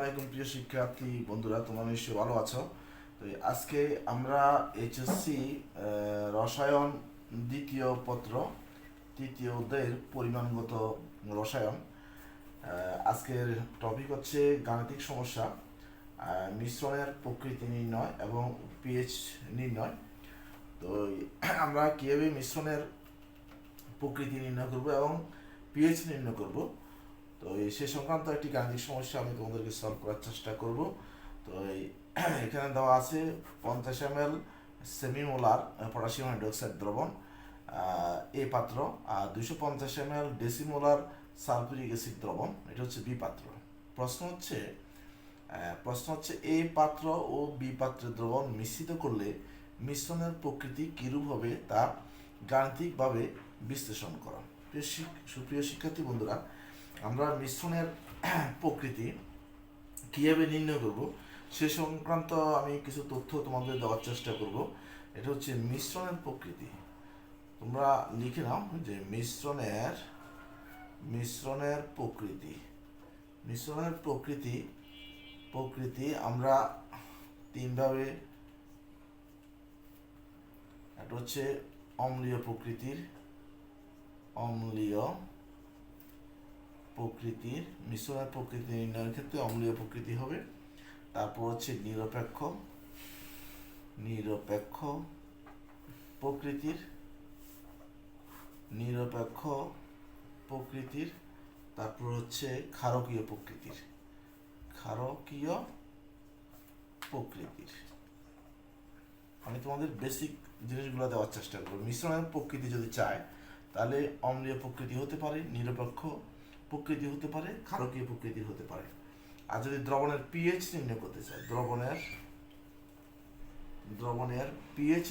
আলাইকুম প্রিয় শিক্ষার্থী বন্ধুরা, তোমরা নিশ্চয়ই ভালো আছো। তো আজকে আমরা এইচএসসি রসায়ন দ্বিতীয় পত্র তৃতীয় অধ্যায়ের পরিমাণগত রসায়ন। আজকের টপিক হচ্ছে গাণিতিক সমস্যা, মিশ্রণের প্রকৃতি নির্ণয় এবং পিএইচ নির্ণয়। তো আমরা কীভাবে মিশ্রণের প্রকৃতি নির্ণয় করব এবং পিএইচ নির্ণয় করব, তো সে সংক্রান্ত একটি গাণিতিক সমস্যা আমি তোমাদেরকে সলভ করার চেষ্টা করব। তো এখানে দেওয়া আছে 50 ml সেমিমোলার পটাশিয়াম হাইড্রোক্সাইড দ্রবণ এ পাত্র, আর 250 ml ডেসিমোলার সালফিউরিক অ্যাসিড দ্রবণ, এটা হচ্ছে বি পাত্র। প্রশ্ন হচ্ছে এ পাত্র ও বি পাত্রের দ্রবণ মিশ্রিত করলে মিশ্রণের প্রকৃতি কিরূপ হবে তা গাণিতিকভাবে বিশ্লেষণ করা। সুপ্রিয় শিক্ষার্থী বন্ধুরা, আমরা মিশ্রণের প্রকৃতি কীভাবে নির্ণয় করব সে সংক্রান্ত আমি কিছু তথ্য তোমাদের দেওয়ার চেষ্টা করব। এটা হচ্ছে মিশ্রণের প্রকৃতি। তোমরা লিখে নাও যে মিশ্রণের প্রকৃতি আমরা তিনভাবে, এটা হচ্ছে অম্লীয় প্রকৃতির মিশ্রণের প্রকৃতি নির্ণয়ের ক্ষেত্রে অম্লীয় প্রকৃতি হবে। তারপর হচ্ছে নিরপেক্ষ প্রকৃতির, তারপর হচ্ছে ক্ষারকীয় প্রকৃতির। আমি তোমাদের বেসিক জিনিসগুলো দেওয়ার চেষ্টা করবো। মিশ্রণের প্রকৃতি যদি চায় তাহলে অম্লীয় প্রকৃতি হতে পারে, নিরপেক্ষ প্রকৃতি হতে পারে, ক্ষারকীয় প্রকৃতি হতে পারে। আর যদি দ্রবণের পিএইচ নির্ণয় করতে চায়, দ্রবণের পিএইচ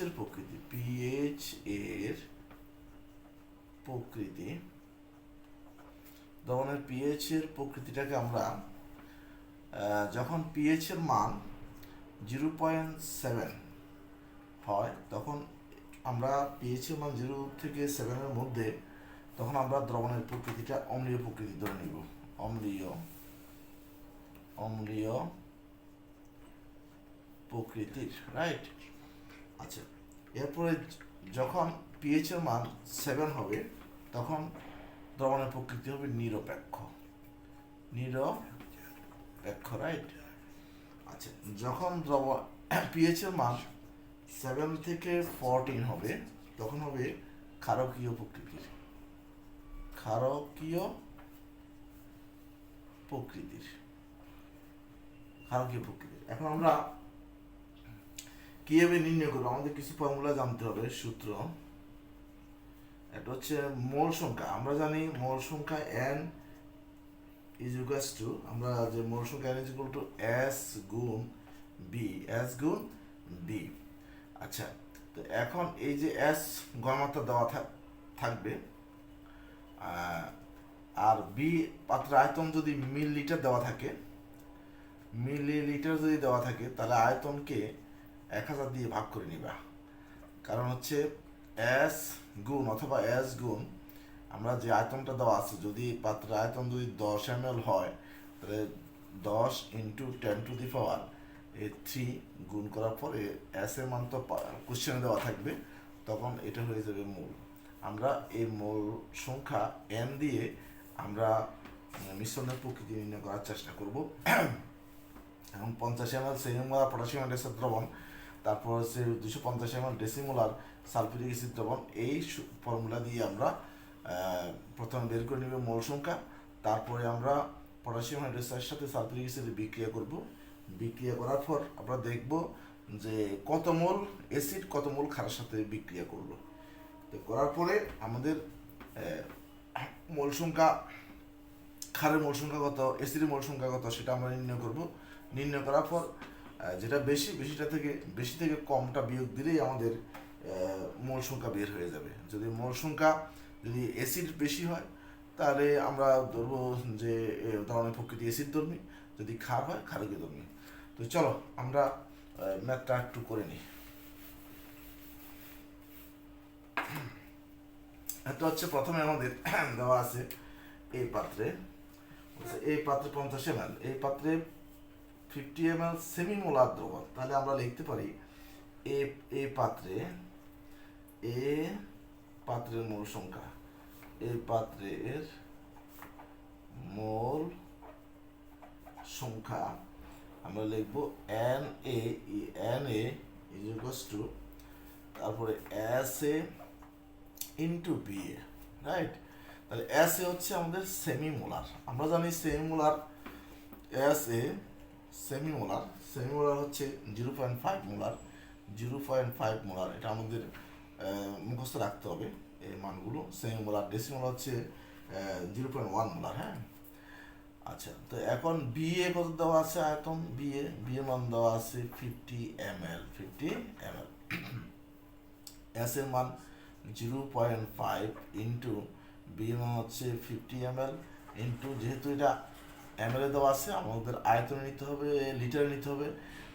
এর প্রকৃতিটাকে আমরা যখন পিএইচ এর মান 0.7 হয়, তখন আমরা পিএইচ এর মান 0 থেকে 7 এর মধ্যে, তখন আমরা দ্রবণের প্রকৃতিটা অম্লীয় প্রকৃতি ধরে নিব। অম্লীয় প্রকৃতির, রাইট। আচ্ছা, এরপরে যখন পিএইচ এর মান 7 হবে, তখন দ্রবণের প্রকৃতি হবে নিরপেক্ষ, রাইট। আচ্ছা, যখন পিএইচ এর মান 7 থেকে 14 হবে, তখন হবে ক্ষারকীয় প্রকৃতির। এখন আমরা কিভাবে নির্ণয় করবো? আমাদের কিছু ফর্মুলা জানতে হবে, সূত্র। এটা হচ্ছে মোল সংখ্যা। আমরা জানি মোল সংখ্যা n ইজ ইকুয়ালস টু, আমরা যে মোল সংখ্যা n is equal to s গুণ b। আচ্ছা, তো এখন এই যে s ঘনমাত্রা দেওয়া থাকবে, আর বি পাত্রের আয়তন যদি মিলিলিটার দেওয়া থাকে, তাহলে আয়তনকে 1000 দিয়ে ভাগ করে নিবা। কারণ হচ্ছে s গুণ আমরা যে আয়তনটা দেওয়া আছে, যদি পাত্রের আয়তন যদি 10 ml হয়, তাহলে 10 × 10⁻³ গুণ করার পরে s এর মান তো কোশ্চেনে দেওয়া থাকবে, তখন এটা হয়ে যাবে মোল। আমরা এই মোল সংখ্যা n দিয়ে আমরা মিশ্রণের প্রকৃতি নির্ণয় করার চেষ্টা করব। এখন 50 ml সেমিমোলার পটাশিয়াম হাইড্রোক্সাইড দ্রবণ, তারপর হচ্ছে 250 ml ডেসিমোলার সালফিউরিক অ্যাসিড দ্রবণ, এই ফর্মুলা দিয়ে আমরা প্রথমে বের করে নেব মোল সংখ্যা। তারপরে আমরা পটাশিয়াম হাইড্রোক্সাইডের সাথে সালফিউরিক অ্যাসিড বিক্রিয়া করব। বিক্রিয়া করার পর আমরা দেখব যে কত মোল অ্যাসিড কত মোল ক্ষারের সাথে বিক্রিয়া করলো। তো করার পরে আমাদের মোল সংখ্যা, ক্ষারের মোল সংখ্যা কত, অ্যাসিডের মোল সংখ্যা কত, সেটা আমরা নির্ণয় করব। নির্ণয় করার পর যেটা বেশি থেকে কমটা বিয়োগ দিলেই আমাদের মোল সংখ্যা বের হয়ে যাবে। যদি মোল সংখ্যা যদি অ্যাসিড বেশি হয়, তাহলে আমরা ধরবো যে ধরনের প্রকৃতি অ্যাসিড ধর্মী, যদি ক্ষার হয় ক্ষারকীয় ধর্মী। তো চলো আমরা ম্যাথটা একটু করে নিই। এটা হচ্ছে প্রথমে আমাদের দেওয়া আছে এই পাত্রে 50 ml, এই পাত্রে 50 ml সেমিমোলার দ্রবণ, তাহলে আমরা লিখতে পারি এ পাত্রের মোল সংখ্যা, এই পাত্রের মোল সংখ্যা আমরা লিখবো NA is equals to তারপরে SA ইন্টু BA, রাইট। তাহলে SA হচ্ছে আমাদের সেমিমোলার, আমরা জানি সেমিমোলার SA সেমিমোলার হচ্ছে 0.5 মোলার, 0.5 মোলার, এটা আমাদের মুখস্থ রাখতে হবে এই মানগুলো। সেমিমোলার ডেসিমোলার হচ্ছে 0.1 মোলার, হ্যাঁ। আচ্ছা, তো এখন বিএ কত দেওয়া আছে আয়তন, বিএ মান দেওয়া আছে 50 ml, এস এর মান 0.5 ইন্টু বি মান হচ্ছে 50 ml ইন্টু, যেহেতু এটা ml এ দেওয়া আছে আমাদের আয়তনে নিতে হবে, লিটারে নিতে হবে,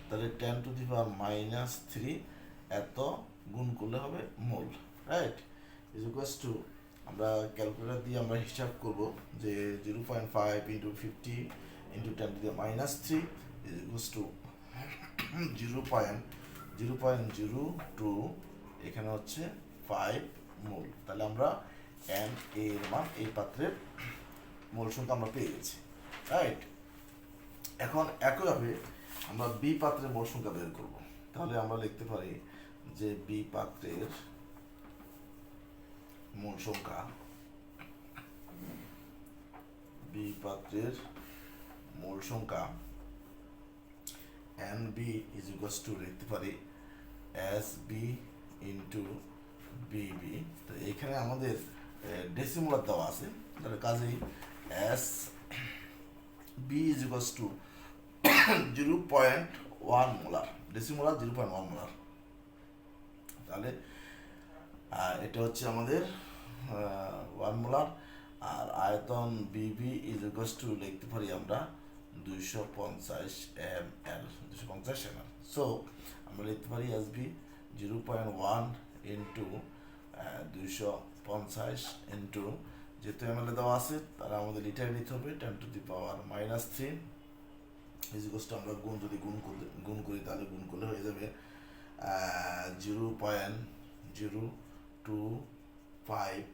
তাহলে 10⁻³ এত গুণ করলে হবে মোল, রাইট। ইজ ইকুয়ালস টু, আমরা ক্যালকুলেটর দিয়ে আমরা হিসাব করব যে 0.5 into 50 into 10⁻³ is equals to 0.02, এখানে হচ্ছে 5 মোল। তাহলে আমরা এন এর মান, এই পাত্রের মোল সংখ্যা আমরা পেয়ে গেছি, রাইট। এখন একইভাবে আমরা বি পাত্রের মোল সংখ্যা বের করব, তাহলে আমরা লিখতে পারি যে বি পাত্রের মোল সংখ্যা, NB is equals to লিখতে পারি SB ইন্টু BB। তো এখানে আমাদের ডেসিমোলার দেওয়া আছে, তাহলে কাজেই SB is equals to 0.1 molar, decimolar 0.1 molar. তাহলে এটা হচ্ছে আমাদের 1 মোলার, আর আয়তন বিবি ইজ ইকুয়ালস টু লিখতে পারি আমরা 250 ml। সো আমরা লিখতে পারি এসবি 0.1 ইন্টু 250 ইন্টু, যেহেতু ml এ দেওয়া আছে তাহলে আমাদের লিটারে নিতে হবে 10⁻³ ইজ ইকুয়ালস টু, আমরা গুণ করি তাহলে গুণ করলে হয়ে যাবে 0.025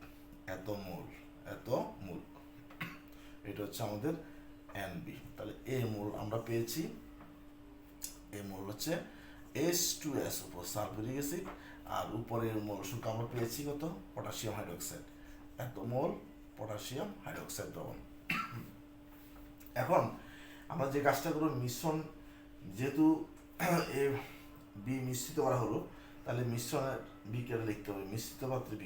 এত মোল। এটা হচ্ছে আমাদের NB। তাহলে এ মোল আমরা পেয়েছি, এ মোল হচ্ছে H2SO4 সালফিউরিক অ্যাসিড, আর উপরের মোল সংখ্যা আমরা পেয়েছি কত, পটাশিয়াম হাইড্রোক্সাইড, এত মোল পটাশিয়াম হাইড্রোক্সাইড দ্রবণ। এখন আমরা যে কাজটা করব, মিশ্রণ যেহেতু এ বি মিশ্রিত করা হলো, তাহলে মিশ্রণের বিক্রিয়া লিখতে হবে, মিশ্রিত পাত্রের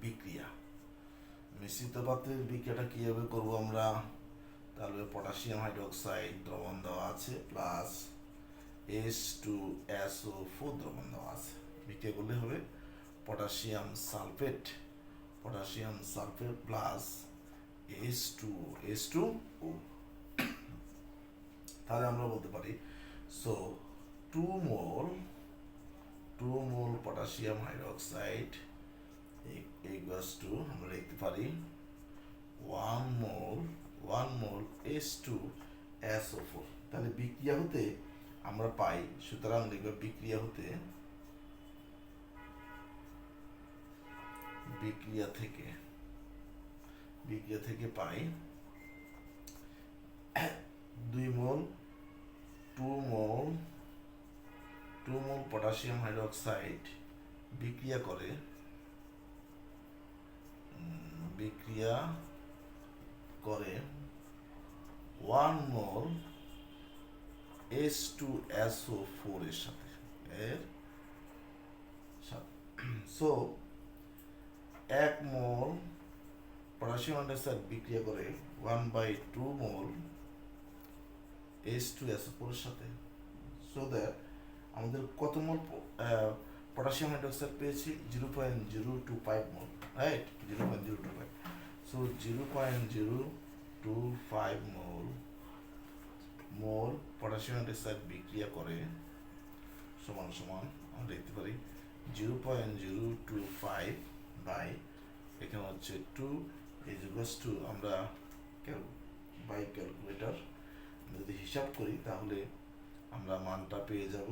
বিক্রিয়া, মিশ্রিত পাত্রের বিক্রিয়াটা কিভাবে করব আমরা, তাহলে পটাশিয়াম হাইড্রোক্সাইড দ্রবণ দেওয়া আছে প্লাস H2SO4 দ্রবণ দেওয়া আছে, বিক্রিয়া করলে হবে পটাশিয়াম সালফেট প্লাস H2O। তাহলে আমরা বলতে পারি, so 2 mole potassium hydroxide equals to, আমরা লিখতে পারি 1 মোল H2SO4। তাহলে বিক্রিয়া হতে আমরা পাই, সুতরাং লিখব বিক্রিয়া থেকে পাই 2 মোল পটাশিয়াম হাইড্রোক্সাইড বিক্রিয়া করে 1 মোল H2SO4 এর সাথে, সো 1 মোল পটাশিয়াম হাইড্রোক্সাইড বিক্রিয়া করে 1/2 মোল H2SO4 এর সাথে, সো দ্যাট আমাদের কত মোল পটাশিয়াম হাইড্রোক্সাইড পেয়েছি, 0.025 mole, right, 0.025। So 0.025 mole potassium hydroxide বিক্রিয়া করে সমান আমরা লিখতে পারি 0.025 বাই এখানে হচ্ছে 2 ইজ ইকুয়ালস টু আমরা বাই ক্যালকুলেটর যদি হিসাব করি তাহলে আমরা মানটা পেয়ে যাব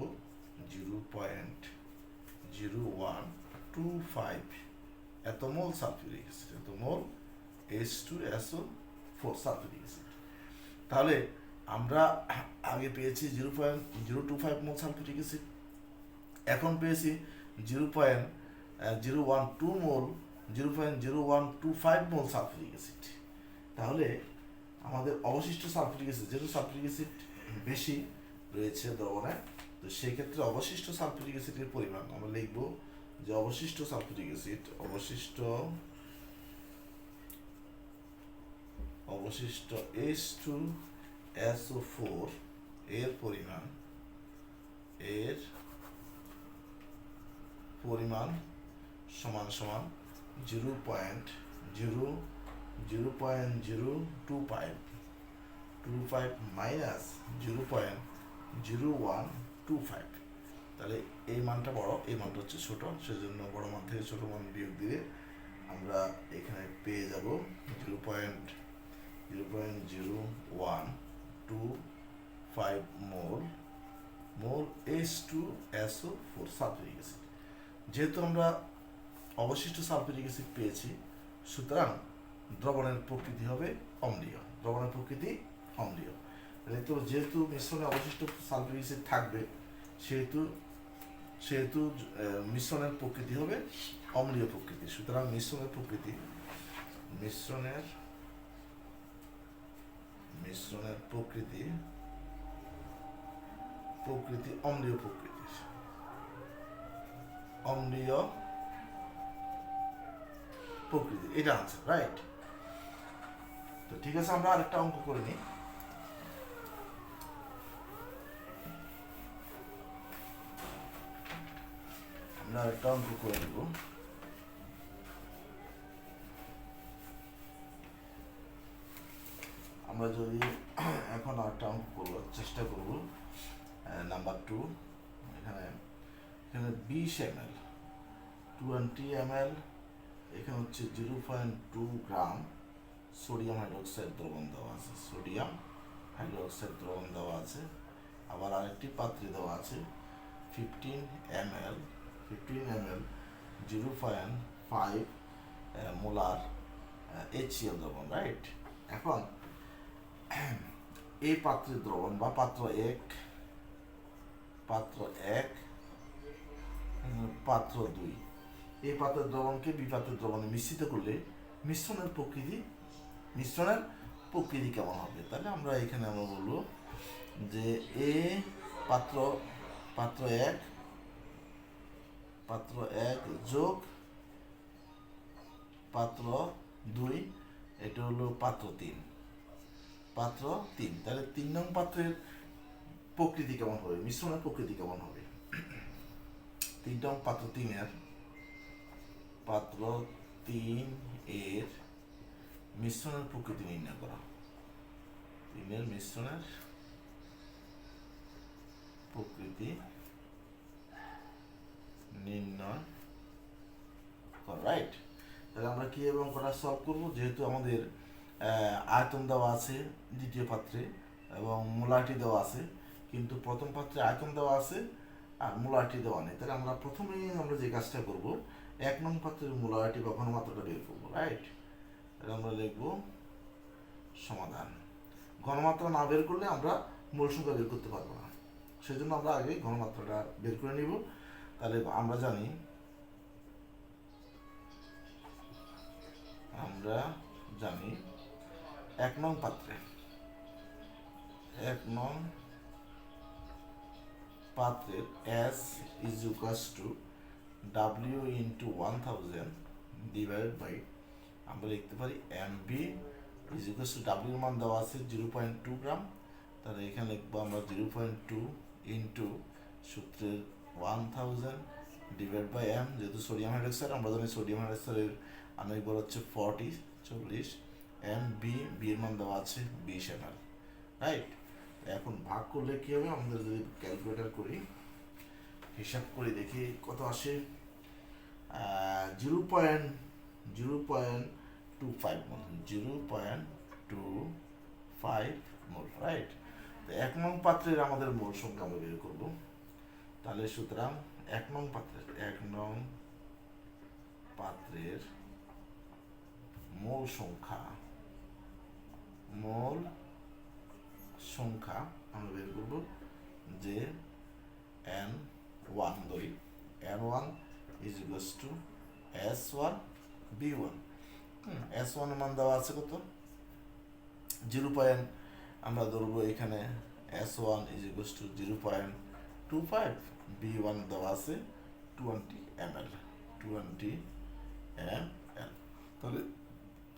0.0125 এত মোল সালফিউরিক অ্যাসিড, এত মোল H2SO4 সালফিউরিক অ্যাসিড। তাহলে আমরা আগে পেয়েছি 0.025 মোল সালফিউরিক অ্যাসিড, এখন পেয়েছি 0.012 মোল 0.0125 মোল সালফিউরিক অ্যাসিড। তাহলে আমাদের অবশিষ্ট সালফিউরিক অ্যাসিড, যেহেতু সালফিউরিক অ্যাসিড বেশি রয়েছে দ্রবণে, তো সেই ক্ষেত্রে অবশিষ্ট সালফিউরিক অ্যাসিডের পরিমাণ আমরা লিখব যে অবশিষ্ট সালফিউরিক অ্যাসিড অবশিষ্ট H2SO4 এর পরিমাণ সমান সমান 0.025 মাইনাস 0.0125। তাহলে এই মানটা বড়, এই মানটা হচ্ছে ছোট, সেজন্য বড় মান থেকে ছোট মান বিয়োগ দিলে আমরা এখানে পেয়ে যাব 0.0125 মোল H2SO4 সালফিউরিক অ্যাসিড। যেহেতু আমরা অবশিষ্ট সালফিউরিক অ্যাসিড পেয়েছি, সুতরাং দ্রবণের প্রকৃতি হবে অম্লীয়। তো যেহেতু মিশ্রণে অবশিষ্ট সালফিউরিক অ্যাসিড থাকবে, সেহেতু মিশ্রণের প্রকৃতি হবে অম্লীয় প্রকৃতি। সুতরাং মিশ্রণের প্রকৃতি অম্লীয় প্রকৃতি, এটা আনসার, রাইট? তো ঠিক আছে, আমরা আরেকটা অঙ্ক করে নিই। আমরা যদি এখন আরেকটা অঙ্ক করবো, চেষ্টা করব। নাম্বার 2, এখানে 20 ml 20 ml, এখানে হচ্ছে 0.2 গ্রাম সোডিয়াম হাইড্রোক্সাইড দ্রবণ দেওয়া আছে। আবার আরেকটি পাত্রে দেওয়া আছে 15 ml 0.5 মোলার HCl দ্রবণ, রাইট? এখন এই পাত্রের দ্রবণ বা পাত্র 1, পাত্র 2, এই পাত্রের দ্রবণকে বি পাত্রের দ্রবণে মিশ্রিত করলে মিশ্রণের প্রকৃতি কেমন হবে? তাহলে আমরা এখানে বলবো যে এ পাত্র 1 যোগ পাত্র 2, এটা হলো পাত্র 3। তাহলে 3 নং পাত্রের প্রকৃতি কেমন হবে, মিশ্রণের প্রকৃতি কেমন হবে? 3 নং পাত্র 3 এর মিশ্রণের প্রকৃতি নির্ণয় করা। 3 এর মিশ্রণের প্রকৃতি নির্ণয় করা, রাইট? তাহলে আমরা কিভাবে অঙ্কটা সলভ করব? যেহেতু আমাদের আয়তন দেওয়া আছে দ্বিতীয় পাত্রে এবং মোলারিটি দেওয়া আছে, কিন্তু প্রথম পাত্রে আয়তন দেওয়া আছে আর মোলারিটি দেওয়া নেই। তাহলে আমরা প্রথমেই যে কাজটা করব, 1 নং পাত্রের মোলারিটি বা ঘনমাত্রাটা বের করবো, রাইট? তাহলে আমরা লিখব সমাধান। ঘনমাত্রা না বের করলে আমরা মোল সংখ্যা বের করতে পারবো না, সেজন্য আমরা আগে ঘনমাত্রাটা বের করে নিব। তাহলে আমরা জানি 1 নং পাত্রের S is equals to W into 1000 divided by, আমরা লিখতে পারি MB is equals to W এর মান দেওয়া আছে 0.2 গ্রাম। তাহলে এখানে লিখবো আমরা 0.2 into সূত্রের 1000 divided by M, যেহেতু সোডিয়াম হাইড্রোক্সাইড, আমরা জানি সোডিয়াম হাইড্রোক্সাইডের আণবিক ভর হচ্ছে 40 MB, বি এর মান দেওয়া আছে 20 ml, রাইট? এখন ভাগ করলে কি হবে? আমাদের যদি ক্যালকুলেটর করি, হিসাব করে দেখি কত আসে। 0.025 0.25 মোল, 0.25 মোল, রাইট। তো 1 নং পাত্রের আমাদের মোল সংখ্যা আমরা বের করব। তাহলে সুতরাং 1 নং পাত্রের মোল সংখ্যা আমরা বের করব যে N1 ধরি, N1 is equals to S1 B1। S1 এর মান দেওয়া আছে কত, 0. আমরা ধরবো এখানে S1 is equals to 0.25, B1 দেওয়া আছে 20 ml, 20 ml। তাহলে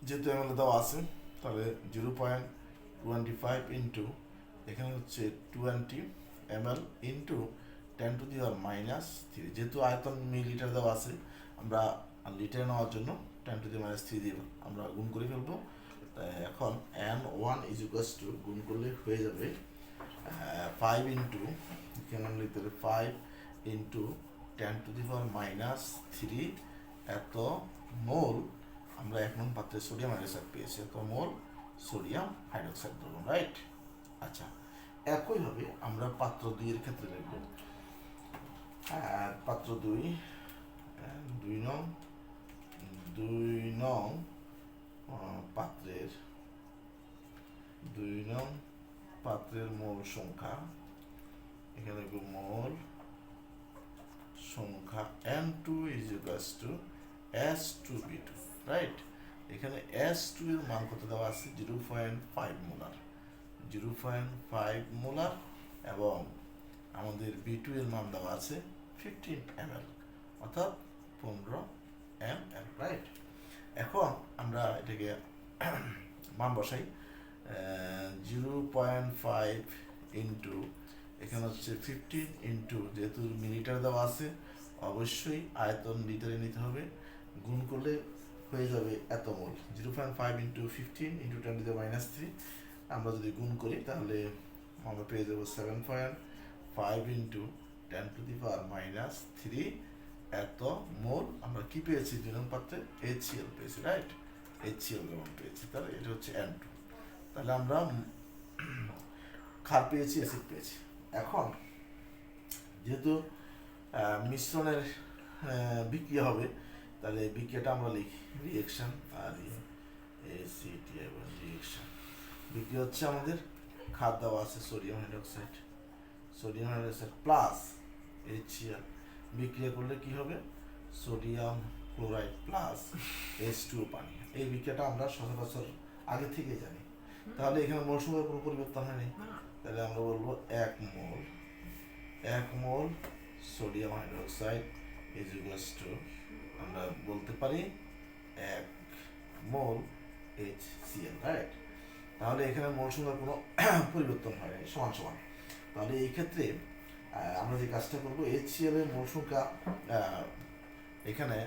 যেহেতু ml দেওয়া আছে, তাহলে 0.25 ইন্টু এখানে হচ্ছে 20 ml into 10 to the power minus 3, যেহেতু আয়তন মিলিলিটার দেওয়া আছে, আমরা লিটার নেওয়ার জন্য 10 to the minus 3 দিয়ে আমরা গুণ করে ফেলবো। এখন N1 is equals to গুণ করলে হয়ে যাবে 5 ইন্টু, এখানে আমরা লিখতে হবে 5 into 10 to the power minus 3 এত মোল আমরা 1 নং পাত্রে সোডিয়াম হাইড্রোক্সাইড পেয়েছি, এত মোল সোডিয়াম হাইড্রোক্সাইড দ্রবণ, রাইট। আচ্ছা, একইভাবে আমরা পাত্র 2 এর ক্ষেত্রে লিখব। পাত্র 2 নং পাত্রের মোল সংখ্যা, এখানে মোল সংখ্যা N2 is equals to S2B2, right. এখানে S2 এর মান কত দেওয়া আছে, 0.5 মোলার, 0.5 মোলার, এবং আমাদের B2 এর মান দেওয়া আছে 15 ml, অর্থাৎ 15 ml, রাইট। এখন আমরা এটাকে মান বসাই, 0.5 ইন্টু এখানে হচ্ছে 15 ইন্টু, যেহেতু মিলিটার দেওয়া আছে অবশ্যই আয়তন লিটারে নিতে হবে, গুণ করলে হয়ে যাবে এত মোল। 0.5 into 15 into 10 to the minus 3, আমরা যদি গুণ করি তাহলে আমরা পেয়ে যাবো 7.5 into 10 to the power minus 3 এত মোল আমরা কি পেয়েছি, 2 নং পাত্রে HCl পেয়েছি, রাইট। HCl দ্রবণ পেয়েছি, তাহলে এটা হচ্ছে N2। তাহলে আমরা ক্ষার পেয়েছি, অ্যাসিড পেয়েছি। এখন যেহেতু মিশ্রণের বিক্রিয়া হবে, তাহলে বিক্রিয়াটা আমরা লিখি রিঅ্যাকশন, আর রিঅ্যাকশন বিক্রিয়া হচ্ছে আমাদের ক্ষার দেওয়া আছে সোডিয়াম হাইড্রোক্সাইড প্লাস HCl, বিক্রিয়া করলে কি হবে, সোডিয়াম ক্লোরাইড প্লাস H2O পানি। এই বিক্রিয়াটা আমরা সচরাচর আগে থেকে জানি, তাহলে এখানে মোল সংখ্যার কোনো পরিবর্তন হয়নি। তাহলে আমরা বলবো 1 মোল sodium hydroxide is equals to, আমরা বলতে পারি 1 মোল HCl, রাইট। তাহলে এখানে মোল সংখ্যার কোনো পরিবর্তন হয়নি, সমান সমান। তাহলে এই ক্ষেত্রে আমরা যে কাজটা করবো, HCl এর মোল সংখ্যা এখানে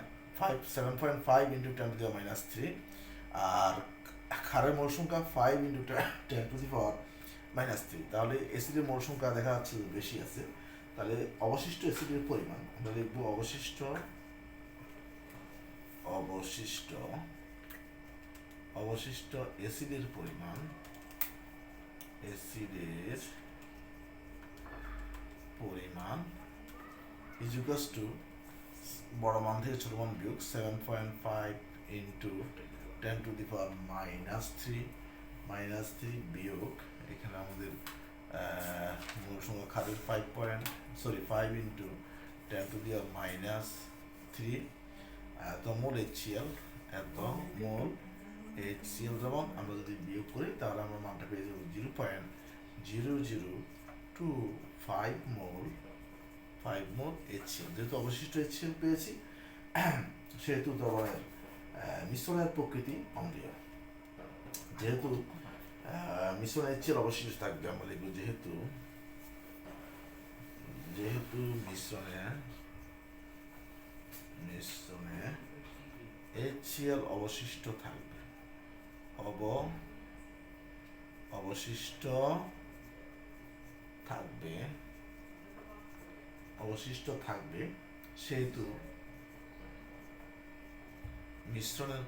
7.5 ইন্টু 10 to the minus 3, আর ক্ষারের মোল সংখ্যা 5 into 10 to the power minus 3। তাহলে অ্যাসিডের মোল সংখ্যা দেখা যাচ্ছে বেশি আছে, তাহলে অবশিষ্ট অ্যাসিডের পরিমাণ আমরা লিখবো অবশিষ্ট অ্যাসিডের পরিমাণ, ইজ ইকুয়ালস টু বড় মান থেকে ছোট মান বিয়োগ 7.5 into 10 to the power minus 3 বিয়োগ এখানে আমাদের মোল সংখ্যা ক্ষারের 5 into 10 to the power minus 3 এত মোল HCl, এত মোল HCl দ্রবণ আমরা যদি বিয়োগ করি তাহলে আমরা মানটা পেয়ে যাবো 0.0025 মোল HCl। যেহেতু অবশিষ্ট HCl পেয়েছি, সেহেতু দ্রবণের মিশ্রণের প্রকৃতি অম্লীয়। যেহেতু মিশ্রণে HCl অবশিষ্ট থাকবে, আমরা লিখব যেহেতু মিশ্রণে HCl অবশিষ্ট থাকবে, সেহেতু মিশ্রণের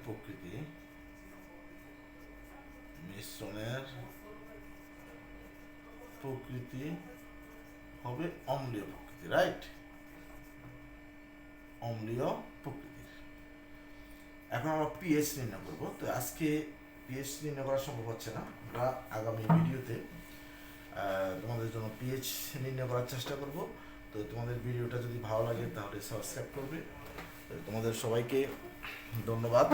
প্রকৃতি হবে অম্লীয় প্রকৃতি, রাইট? অম্লীয় প্রকৃতির। এখন আমরা পিএইচ নির্ণয় করব। তো আজকে পিএইচ নির্ণয় করা সম্ভব হচ্ছে না, আমরা আগামী ভিডিওতে তোমাদের জন্য পিএইচ নির্ণয় করার চেষ্টা করব। তো তোমাদের ভিডিওটা যদি ভালো লাগে তাহলে সাবস্ক্রাইব করবে। তোমাদের সবাইকে ধন্যবাদ।